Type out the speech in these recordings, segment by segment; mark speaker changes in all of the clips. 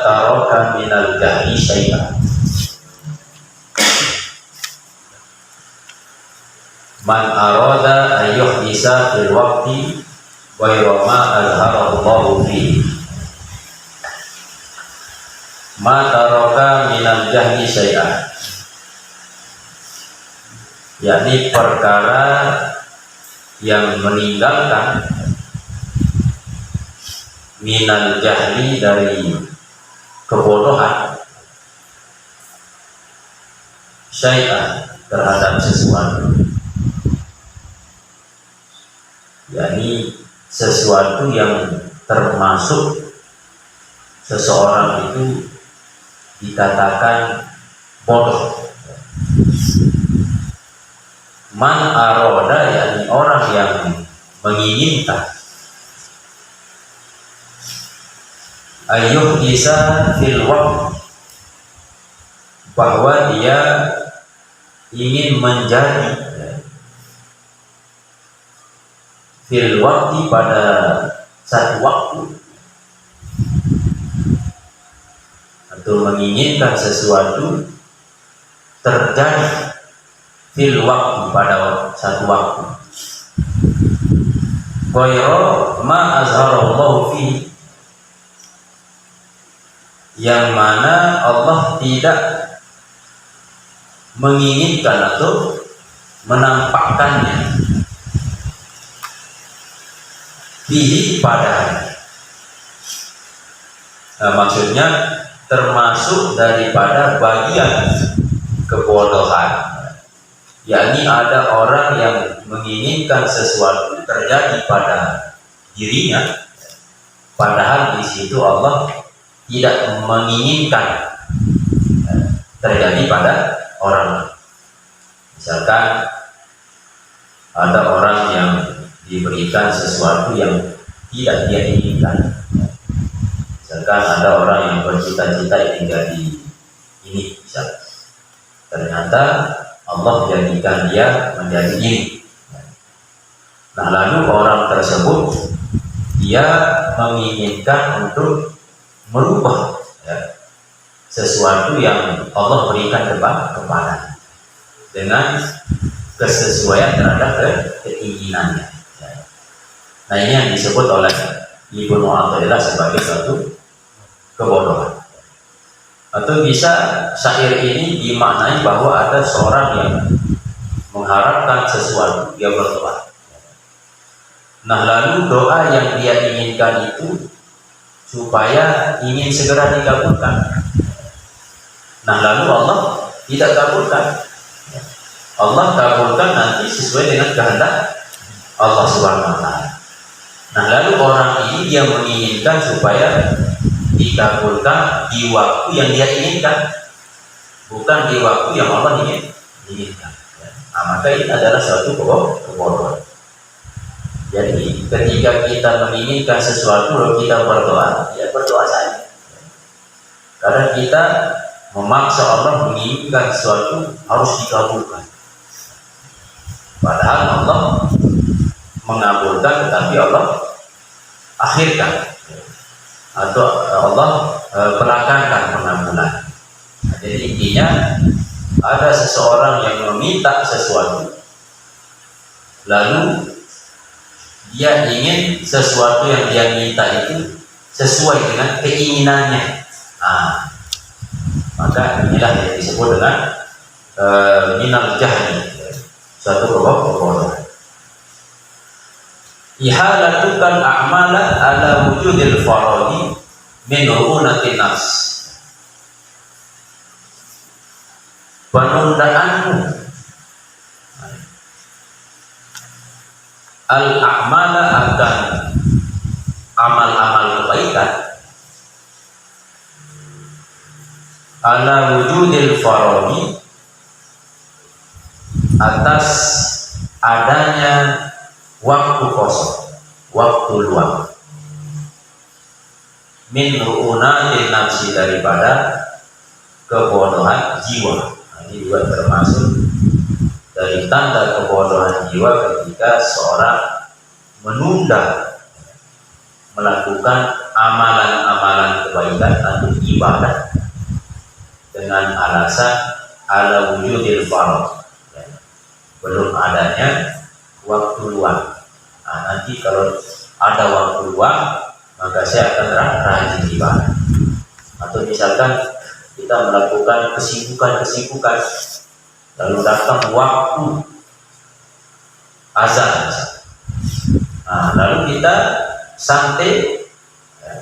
Speaker 1: taraka minal jahli syai'an. Man arada ayyuhdisa fil waqti ghayra ma azharahu Allahu fihi. Ma taraka minal jahli syai'an, yakni perkara yang meninggalkan minal jahli dari kebodohan syai'an terhadap sesuatu, yakni sesuatu yang termasuk seseorang itu dikatakan bodoh. Man aroda, yakni orang yang menginginkan ayyuh isa fil waqt, bahwa dia ingin menjadi fil waqti, pada satu waktu, atau menginginkan sesuatu terjadi fil waqti, pada satu waktu, ghayra ma azharallahu fi, yang mana Allah tidak menginginkan atau menampakkannya fihi, pada maksudnya termasuk daripada bagian kebodohan, yakni ada orang yang menginginkan sesuatu terjadi pada dirinya, padahal di situ Allah tidak menginginkan terjadi pada orang. Misalkan ada orang yang diberikan sesuatu yang tidak dia inginkan. Misalkan ada orang yang bercita-cita ingin jadi ini, misalkan. Ternyata Allah jadikan dia menjadi ini. Nah, lalu orang tersebut dia menginginkan untuk merubah sesuatu yang Allah berikan kepada dengan kesesuaian terhadap keinginannya. Nah, ini yang disebut oleh Ibnu Athaillah sebagai suatu kebodohan. Atau bisa syair ini dimaknai bahwa ada seorang yang mengharapkan sesuatu, dia berdoa. Nah, lalu doa yang dia inginkan itu supaya ingin segera dikabulkan. Nah, lalu Allah tidak kabulkan. Allah kabulkan nanti sesuai dengan kehendak Allah Subhanahu wa Ta'ala. Nah, lalu orang ini dia menginginkan supaya dikabulkan di waktu yang dia inginkan, bukan di waktu yang Allah inginkan. Nah, maka ini adalah suatu kebodohan. Jadi ketika kita menginginkan sesuatu lalu kita berdoa, ya berdoa saja. Karena kita memaksa Allah menginginkan sesuatu harus dikabulkan. Padahal Allah mengabulkan, tetapi Allah akhirkan atau Allah belakangan pengabulan. Nah, jadi intinya ada seseorang yang meminta sesuatu, lalu dia ingin sesuatu yang dia minta itu sesuai dengan keinginannya. Nah, maka inilah yang disebut dengan minal jahli, suatu kebodohan. Ihalatukal a'mala ala wujudil faradi min ru'unatin nafs, penundaanmu al-a'mala akan amal-amal kebaikan ala wujudil faradi, atas adanya waktu kosong, waktu luang, min ru'unatin nafsi, daripada kebodohan jiwa. Ini juga termasuk dari tanda kebodohan jiwa ketika seorang menunda melakukan amalan-amalan kebaikan atau ibadah dengan alasan ala wujudil fardh, ya, belum adanya waktu luang. Nah, nanti kalau ada waktu luang maka saya akan rajin ibadah. Atau misalkan kita melakukan kesibukan lalu datang waktu azan, nah, lalu kita santai, ya,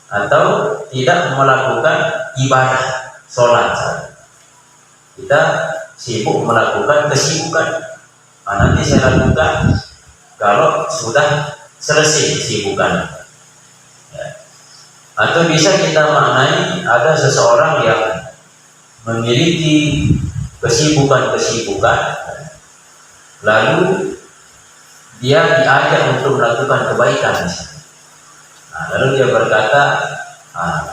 Speaker 1: atau tidak melakukan ibadah sholat, kita sibuk melakukan kesibukan. Nah, nanti saya lakukan kalau sudah selesai kesibukan, ya. Atau bisa kita maknai ada seseorang yang memiliki kesibukan, lalu dia diajak untuk melakukan kebaikan. Nah, lalu dia berkata,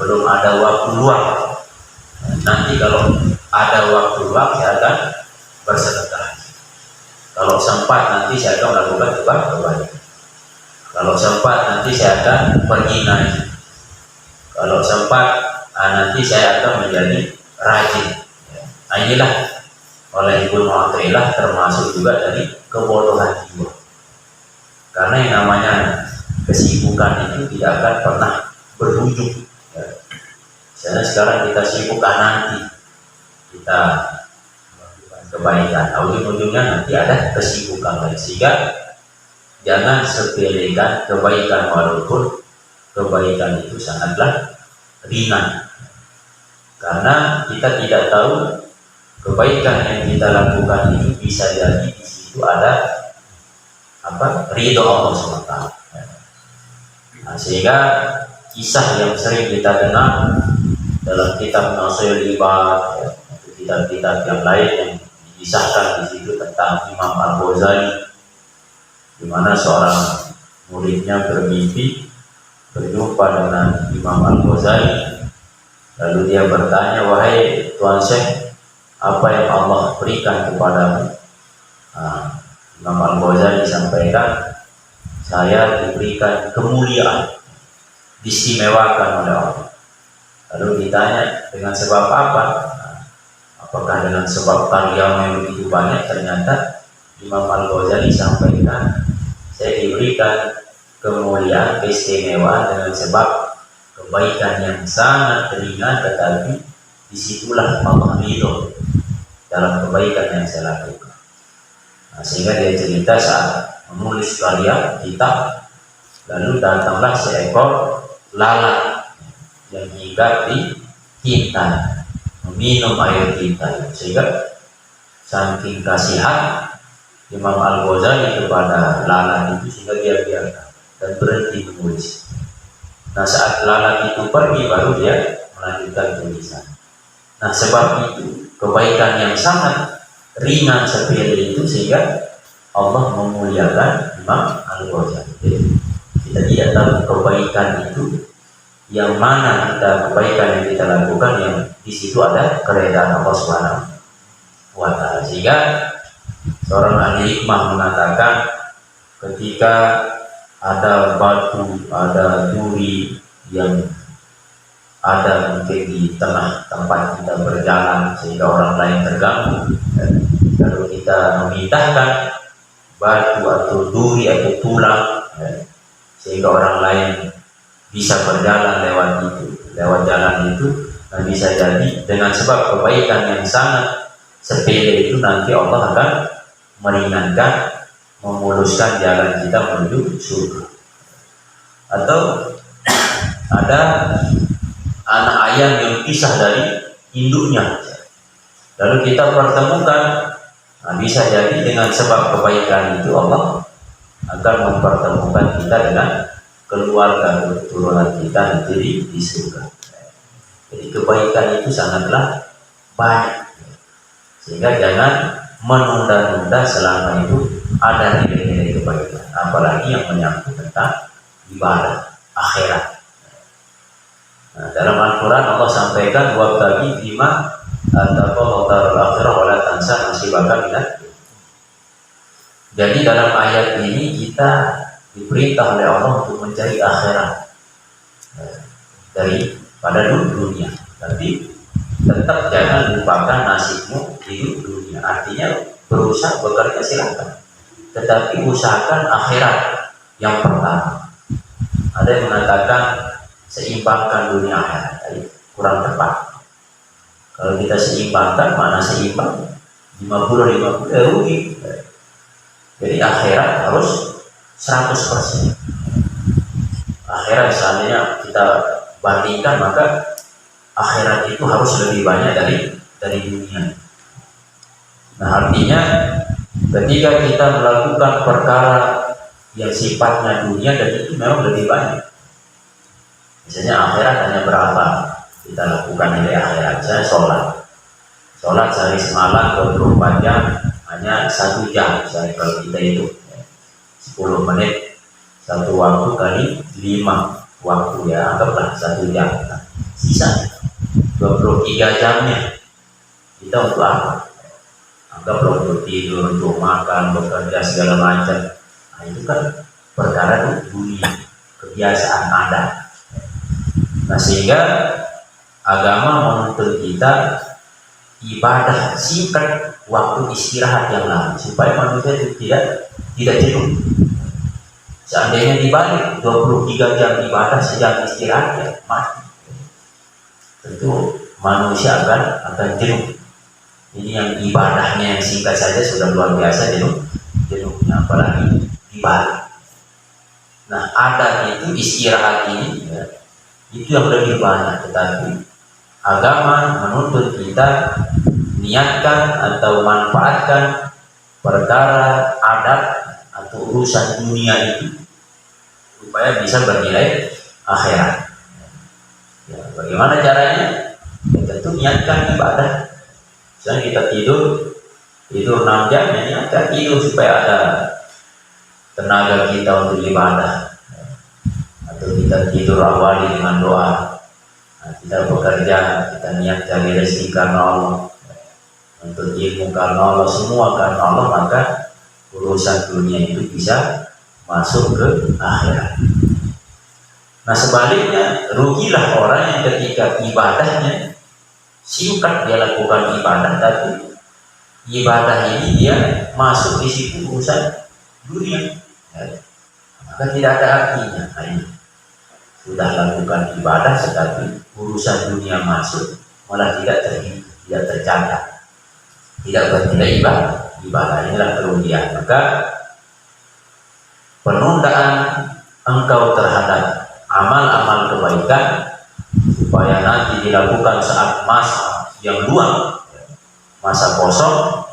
Speaker 1: belum ada waktu luang. Nanti kalau ada waktu luang saya akan bersedekah. Kalau sempat nanti saya akan melakukan kebaikan. Kalau sempat nanti saya akan pergi naik. Kalau sempat nanti saya akan menjadi rajin. Nah, inilah oleh Ibnu Athaillah termasuk juga dari kebodohan jiwa. Karena yang namanya kesibukan itu tidak akan pernah berujung. Misalnya sekarang kita sibuk, nanti kita melakukan kebaikan, ujung-ujungnya nanti ada kesibukan lain. Sehingga jangan sepelekan kebaikan, walaupun kebaikan itu sangatlah ringan. Karena kita tidak tahu kebaikan yang kita lakukan itu bisa jadi di situ ada ridho Allah SWT. Nah, sehingga kisah yang sering kita dengar dalam kitab Nasaihul Ibad, ya, atau kitab-kitab yang lain yang dikisahkan di situ tentang Imam Al-Ghazali, di mana seorang muridnya bermimpi berjumpa dengan Imam Al-Ghazali, lalu dia bertanya, wahai Tuan Syekh, apa yang Allah berikan kepadamu? Imam Al-Ghazali sampaikan, saya diberikan kemuliaan, diistimewakan oleh Allah. Lalu ditanya, dengan sebab apa? Apakah dengan sebab karyamu yang begitu banyak? Ternyata Imam Al-Ghazali sampaikan, saya diberikan kemuliaan, keistimewaan dengan sebab kebaikan yang sangat ringan, tetapi disitulah Allah ridho dalam kebaikan yang saya lakukan. Nah, sehingga dia cerita saat menulis karya kitab, lalu datanglah seekor lalat yang hinggap di tinta, meminum air tinta, sehingga saking kasihan Imam Al-Ghazali kepada lalat itu sehingga dia biarkan dan berhenti menulis. Nah, saat lalat itu pergi baru dia melanjutkan tulisan. Nah, sebab itu kebaikan yang sangat ringan sepele itu sehingga Allah memuliakan Imam Al-Ghazali. Kita tidak tahu kebaikan itu yang mana, kita kebaikan yang kita lakukan yang di situ ada keredaan Allah Subhanahu wa Ta'ala. Sehingga seorang ahli hikmah mengatakan, ketika ada batu, ada duri yang ada mungkin di tengah tempat kita berjalan sehingga orang lain terganggu, lalu kita memindahkan batu atau duri atau tulang, sehingga orang lain bisa berjalan lewat jalan itu, dan bisa jadi dengan sebab kebaikan yang sangat sepele itu nanti Allah akan meringankan, memuluskan jalan kita menuju surga. Atau ada anak ayam yang pisah dari induknya, lalu kita pertemukan. Nah, bisa jadi dengan sebab kebaikan itu Allah akan mempertemukan kita dengan keluarga keturunan kita nanti di surga. Jadi kebaikan itu sangatlah banyak, sehingga jangan menunda-nunda selama itu ada nilai-nilai kebaikan, apalagi yang menyangkut tentang ibadah akhirat. Nah, dalam Al-Quran Allah sampaikan, wabtaghi fima ataqallahu darul akhirah wala tansa nasibaka minad. Jadi dalam ayat ini kita diperintah oleh Allah untuk mencari akhirat. daripada dunia. Tapi tetap jangan lupakan nasibmu di dunia. Artinya berusaha bekerja silakan, tetapi usahakan akhirat yang pertama. Ada yang mengatakan seimbangkan dunia akhirat, kurang tepat. Kalau kita seimbangkan, mana seimbang? 50-50 rugi. Jadi akhirat harus 100%. Akhirat seandainya kita bandingkan, maka akhirat itu harus lebih banyak dari dunia. Nah, artinya ketika kita melakukan perkara yang sifatnya dunia dan itu memang lebih banyak. Misalnya akhirat hanya berapa kita lakukan nilai akhirat. Saya sholat sehari semalam 24 jam hanya 1 jam. Misalnya kalau kita itu 10 menit satu waktu kali 5 waktu, ya anggaplah 1 jam. Nah, sisa 23 jamnya kita untuk apa? Anggaplah untuk tidur, untuk makan, bekerja segala macam. Nah, itu kan perkara dunia, kebiasaan adat. Nah, sehingga agama menuntut kita ibadah singkat waktu istirahat yang lama supaya manusia itu tidak jenuh. Seandainya dibalik 23 jam ibadah sejam istirahat, ya mati. Tentu manusia akan jenuh. Ini yang ibadahnya yang singkat saja sudah luar biasa jenuhnya, apalagi dibalik. Nah, adat itu istirahat ini, ya, itu yang lebih banyak. Tetapi agama menuntut kita niatkan atau manfaatkan perkara adat atau urusan dunia itu supaya bisa bernilai akhirat. Ya, bagaimana caranya? Ya, tentu niatkan ibadah. Misalnya kita tidur 6 jam, ya niatkan tidur supaya ada tenaga kita untuk ibadah. Atau kita tidur awali dengan doa. Nah, kita bekerja, kita niat cari rezeki karena Allah, untuk ilmu karena Allah, semua karena Allah, maka urusan dunia itu bisa masuk ke akhirat. Nah, sebaliknya rugilah orang yang ketika ibadahnya singkat, dia lakukan ibadah, tapi ibadah ini dia masuk di situ urusan dunia, ya, maka tidak ada artinya. Nah, ini sudah lakukan ibadah, tetapi urusan dunia masuk, malah tidak tercatat, tidak bernilai ibadah. Inilah kerugian. Maka penundaan engkau terhadap amal-amal kebaikan supaya nanti dilakukan saat masa yang luang, masa kosong,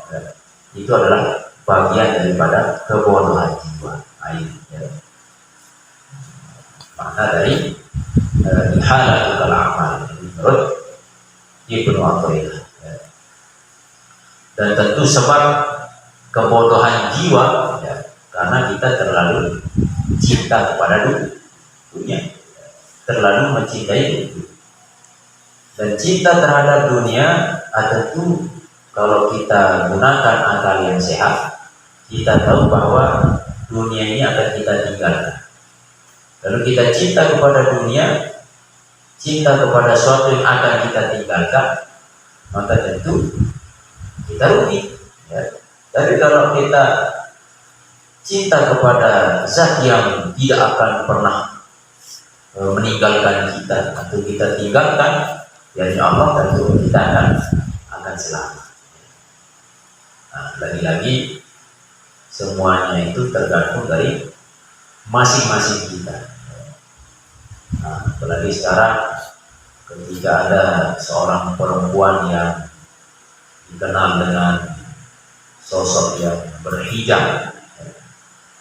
Speaker 1: itu adalah bagian daripada kebodohan jiwa. Maka dari ihalatul amal menurut Ibnu Athaillah. Dan tentu sebab kebodohan jiwa, ya, karena kita terlalu cinta kepada dunia, terlalu mencintai dunia. Dan cinta terhadap dunia, tentu kalau kita gunakan akal yang sehat, kita tahu bahwa dunia ini akan kita tinggalkan. Lalu kita cinta kepada dunia, cinta kepada sesuatu yang akan kita tinggalkan, maka tentu kita rugi, ya. Tapi kalau kita cinta kepada zat yang tidak akan pernah meninggalkan kita atau kita tinggalkan, yakni Allah, tentu kita akan selamat. Nah, lagi-lagi semuanya itu tergantung dari masing-masing kita. Nah, apalagi sekarang ketika ada seorang perempuan yang dikenal dengan sosok yang berhijab,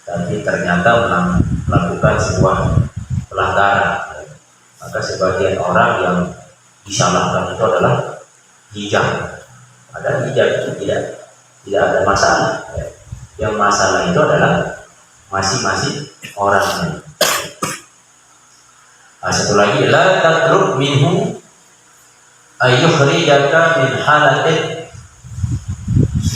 Speaker 1: tapi ternyata melakukan sebuah pelanggaran, maka sebagian orang yang disalahkan itu adalah hijab. Padahal hijab itu tidak ada masalah. Yang masalah itu adalah masing-masing orangnya. Nah, satu lagi, la tatruk minhu ayyukhrijaka min halatin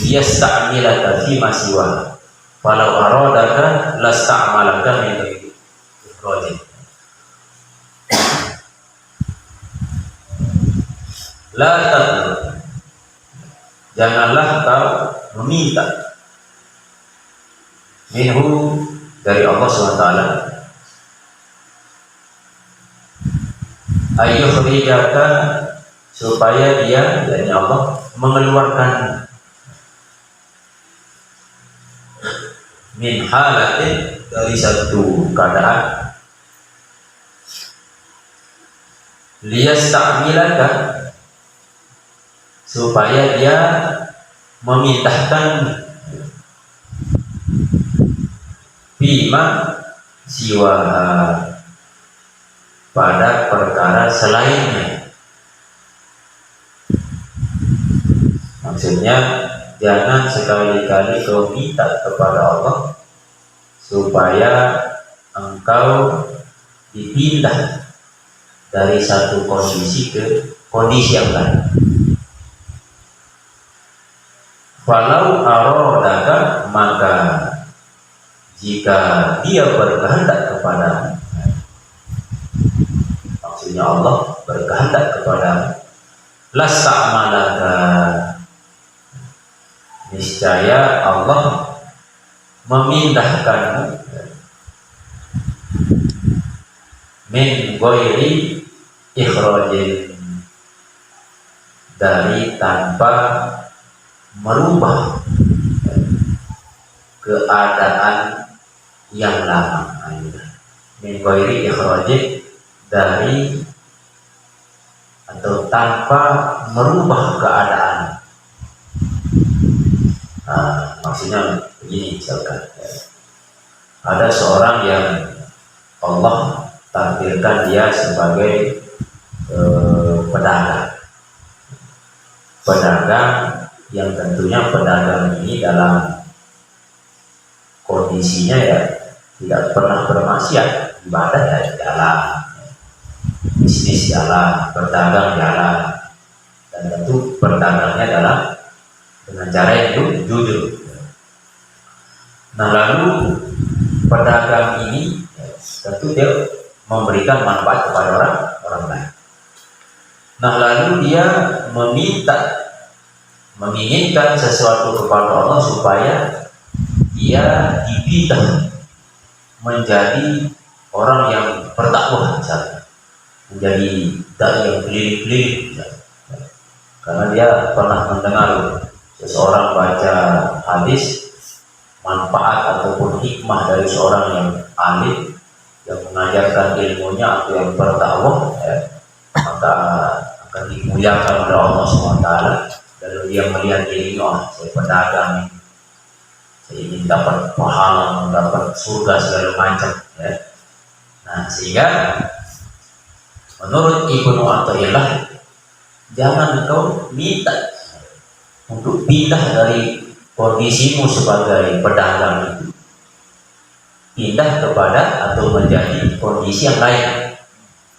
Speaker 1: yasta'milaka fi ma siwa walau aradaka lasta'malaka min ikhrajin. La tatlub, janganlah kau meminta minhu, dari Allah SWT, ayyukhrijaka, supaya dia, yakni Allah, mengeluarkan min halatin, dari satu keadaan, liyasta'milaka, supaya dia memintahkan bima siwa, pada perkara selainnya. Maksudnya jangan sekali-kali kau minta kepada Allah supaya engkau dipindah dari satu kondisi ke kondisi yang lain. Walau arodaka, maka jika dia berkehendak kepada, maksudnya Allah berkehendak kepada, lasa'malaka, niscaya Allah memindahkanmu min ghairi ikhrajin, dari tanpa merubah keadaan yang lama. Min ghairi ikhrajin, dari atau tanpa merubah keadaan. Maksudnya begini, misalkan ada seorang yang Allah takdirkan dia sebagai pedagang yang tentunya pedagang ini dalam kondisinya ya tidak pernah bermaksiat, ibadah ya jalan, bisnis jalan, berdagang jalan, dan tentu berdagangnya dalam dengan cara yang jujur. Nah, lalu pedagang ini tentu dia memberikan manfaat kepada orang lain. Nah, lalu dia menginginkan sesuatu kepada Allah supaya dia dipindah menjadi orang yang bertakwa, misalnya menjadi dai yang keliling-keliling, karena dia pernah mendengar seseorang baca hadis manfaat ataupun hikmah dari seorang yang alim yang mengajarkan ilmunya atau yang bertakwa, maka akan dimuliakan oleh Allah SWT. Lalu dia melihat diri, saya pedagang, saya ingin dapat pahala, mendapat surga segala macam, ya. Nah, sehingga menurut Ibnu Athaillah, jangan kau minta untuk pindah dari kondisimu sebagai pedagang itu, pindah kepada atau menjadi kondisi yang lain,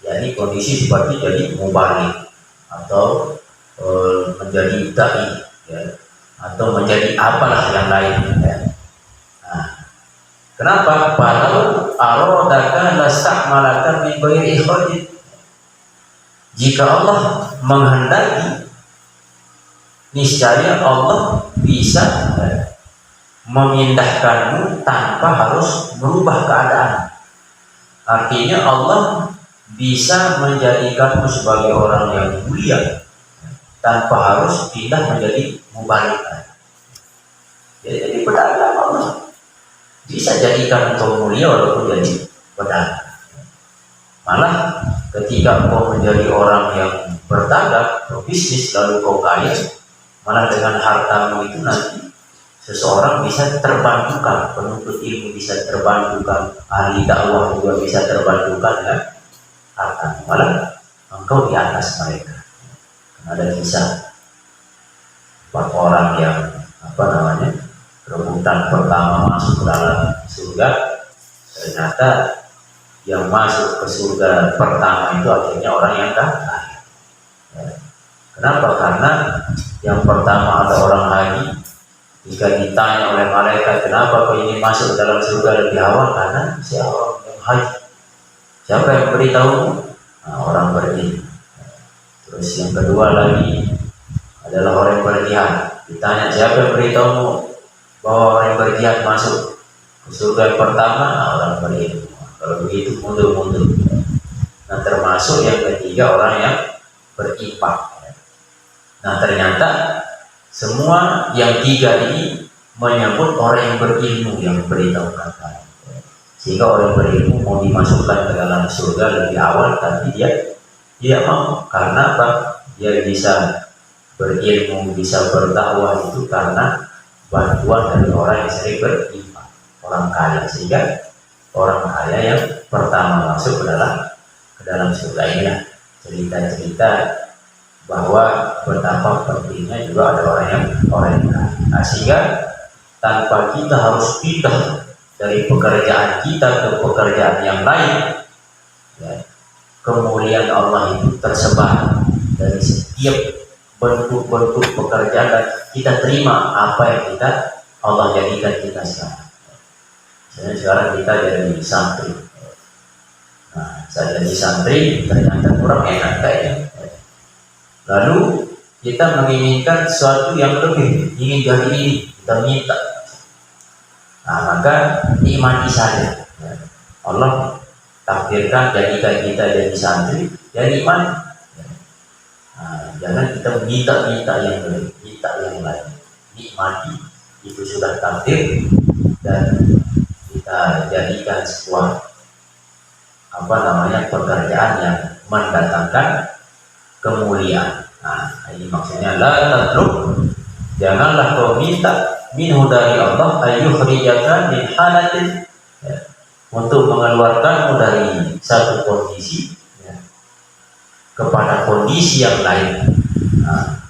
Speaker 1: yakni kondisi seperti jadi mubalik atau menjadi dai, ya, atau menjadi apalah yang lain, ya. Nah, kenapa? Walau aradaka lasa'malaka min ghairi ikhrajin. Jika Allah menghendaki, niscaya Allah bisa memindahkanmu tanpa harus merubah keadaan. Artinya Allah bisa menjadikanmu sebagai orang yang mulia tanpa harus pindah menjadi mubalik. Jadi pedagang Allah bisa jadikan engkau mulia walaupun jadi pedagang. Malah ketika kau menjadi orang yang berdagang, berbisnis, lalu kau kaya, malah dengan hartamu itu nanti seseorang bisa terbantukan, penuntut ilmu bisa terbantukan, ahli dakwah juga bisa terbantukan, ya, harta. Malah engkau di atas mereka. Ada kisah 4 orang yang rebutan pertama masuk ke dalam surga. Ternyata yang masuk ke surga pertama itu akhirnya orang yang kaya. Kenapa? Karena yang pertama ada orang haji. Jika ditanya oleh malaikat, kenapa kau ini masuk dalam surga lebih awal? Karena siapa yang haji? Siapa yang beritahu? Nah, orang berilmu. Terus yang kedua lagi adalah orang yang berjihad. Ditanya siapa yang beritahu bahwa orang yang berjihad masuk ke surga? Yang pertama orang berilmu. Kalau begitu mundur-mundur. Nah, termasuk yang ketiga orang yang berinfak. Nah, ternyata semua yang tiga ini menyebut orang yang berilmu yang beritahu kata. Sehingga orang yang berilmu mau dimasukkan ke dalam surga lebih awal, tapi dia tidak mau. Karena apa? Dia bisa berilmu, bisa berdakwah itu karena bantuan dari orang yang sering berinfak, orang kaya. Sehingga orang kaya yang pertama masuk ke dalam surga. Inilah cerita-cerita bahwa betapa pentingnya juga ada orang yang kaya. Nah, sehingga tanpa kita harus pindah dari pekerjaan kita ke pekerjaan yang lain, ya, kemuliaan Allah itu tersebar dari setiap bentuk-bentuk pekerjaan, dan kita terima apa yang Allah jadikan kita sekarang. Misalnya sekarang kita jadi santri. Nah, saya jadi santri ternyata kurang enak kayaknya. Lalu kita menginginkan sesuatu yang lebih, ingin jadi ini, kita minta. Nah, maka nikmati saja. Allah takdirkan jadikan kita jadi santri, ya nikmati. Nah, jangan kita minta yang lain, minta yang lain. Nikmati, itu sudah takdir, dan kita jadikan sebuah pekerjaan yang mendatangkan kemuliaan. Nah, ini maksudnya la tatlub, janganlah kau minta minhu dari Allah ayyukhrijaka min halatin, ya, untuk mengeluarkanmu dari satu kondisi, ya, kepada kondisi yang lain. Nah,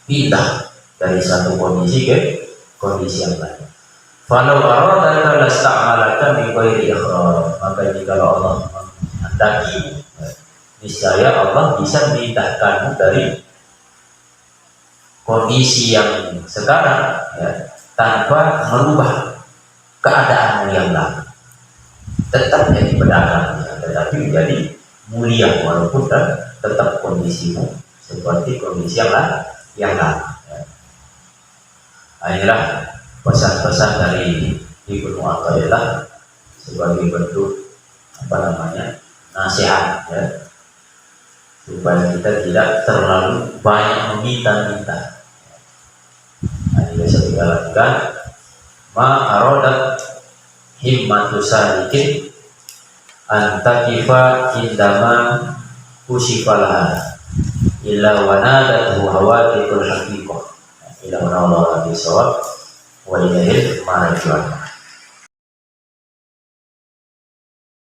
Speaker 1: pindah dari satu kondisi ke kondisi yang lain. Falau aradaka lasta'malaka min ghairi ikhraj, maka jika Allah menghendaki, niscaya Allah bisa memindahkanmu dari kondisi yang sekarang, ya, tanpa merubah keadaanmu yang lalu. Tetap jadi pedagang, ya, tetapi menjadi mulia walaupun tetap kondisimu seperti kondisi yang lalu. Ya. Inilah pesan-pesan dari Ibnu Athaillah sebagai bentuk nasihat, ya, supaya kita tidak terlalu banyak meminta-minta. Nah, ini bisa dijalankan. Ma'arodat himmatu salikin antakifa indama kusifalaha illa wanadathu hawadithul haqiqah illa wanawallahu bisawab wa ilahil marjuan.